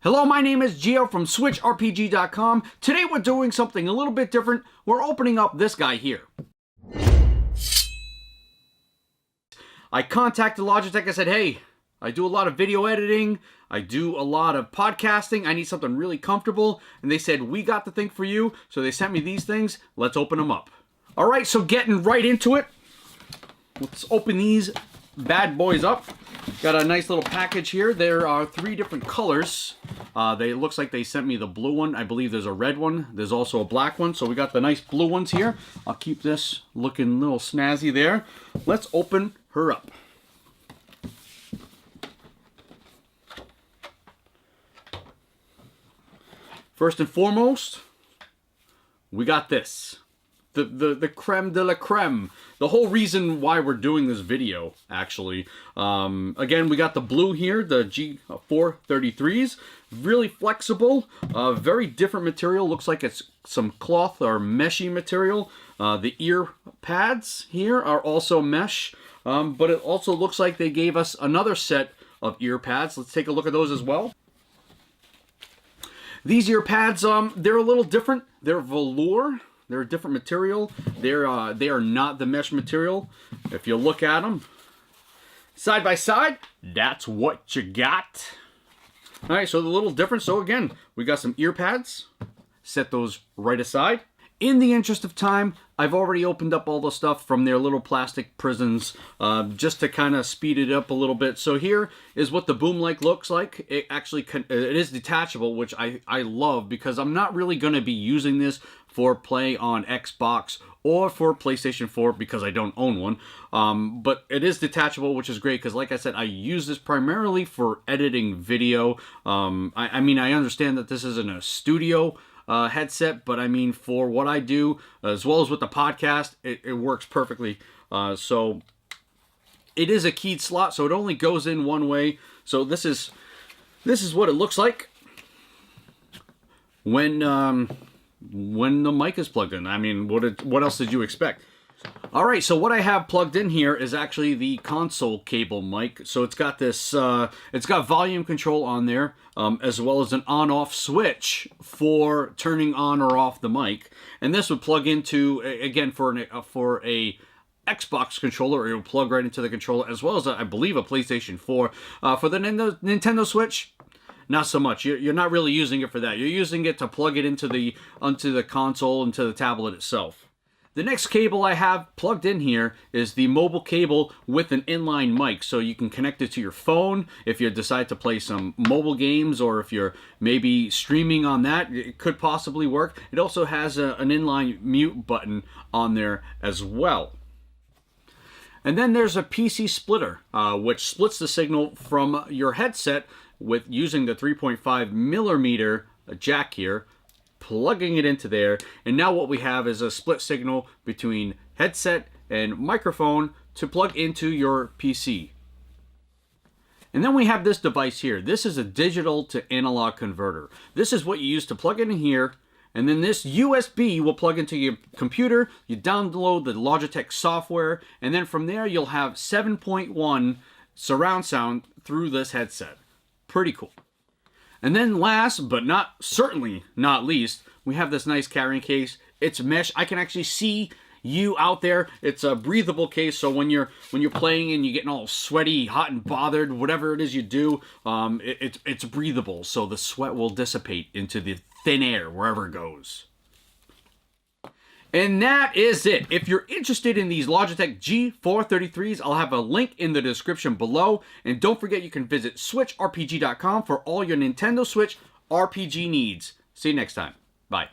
Hello, my name is Gio from SwitchRPG.com. Today we're doing something a little bit different. We're opening up this guy here. I contacted Logitech. I said, hey, I do a lot of video editing. I do a lot of podcasting. I need something really comfortable. And they said, we got the thing for you. So they sent me these things. Let's open them up. All right, so getting right into it. Let's open these bad boys up. Got a nice little package here. There are 3 different colors. It looks like they sent me the blue one. I believe there's a red one. There's also a black one. So we got the nice blue ones here. I'll keep this looking a little snazzy there. Let's open her up. First and foremost, we got this. The creme de la creme. The whole reason why we're doing this video, actually. Again, we got the blue here, the G433s. Really flexible, very different material. Looks like it's some cloth or meshy material. The ear pads here are also mesh, but it also looks like they gave us another set of ear pads. Let's take a look at those as well. These ear pads, they're a little different. They're velour. They're a different material. They are not the mesh material. If you look at them side by side, that's what you got. All right, so they're a little different. So again, we got some ear pads. Set those right aside. In the interest of time, I've already opened up all the stuff from their little plastic prisons just to kind of speed it up a little bit. So here is what the boom mic looks like. It actually it is detachable, which I love because I'm not really going to be using this for play on Xbox or for PlayStation 4 because I don't own one. But it is detachable, which is great because, like I said, I use this primarily for editing video. I mean, I understand that this isn't a studio headset, but I mean, for what I do, as well as with the podcast, it works perfectly. So it is a keyed slot, so it only goes in one way. So this is what it looks like when the mic is plugged in. I mean, what else did you expect? All right, so what I have plugged in here is actually the console cable mic. So it's got this, it's got volume control on there, as well as an on-off switch for turning on or off the mic. And this would plug into, again, for a Xbox controller, it will plug right into the controller, as well as, I believe, a PlayStation 4. For the Nintendo Switch, not so much. You're not really using it for that. You're using it to plug it into the console, into the tablet itself. The next cable I have plugged in here is the mobile cable with an inline mic. So you can connect it to your phone if you decide to play some mobile games, or if you're maybe streaming on that, it could possibly work. It also has an inline mute button on there as well. And then there's a PC splitter, which splits the signal from your headset with using the 3.5 millimeter jack here, plugging it into there, and now what we have is a split signal between headset and microphone to plug into your PC. And then we have this device here. This is a digital to analog converter. This is what you use to plug in here, and then this USB will plug into your computer. You download the Logitech software, and then from there you'll have 7.1 surround sound through this headset. Pretty cool. And then last, but certainly not least, we have this nice carrying case. It's mesh. I can actually see you out there. It's a breathable case, so when you're playing and you're getting all sweaty, hot and bothered, whatever it is you do, it's breathable, so the sweat will dissipate into the thin air wherever it goes. And that is it. If you're interested in these Logitech G433s, I'll have a link in the description below. And don't forget, you can visit SwitchRPG.com for all your Nintendo Switch RPG needs. See you next time. Bye.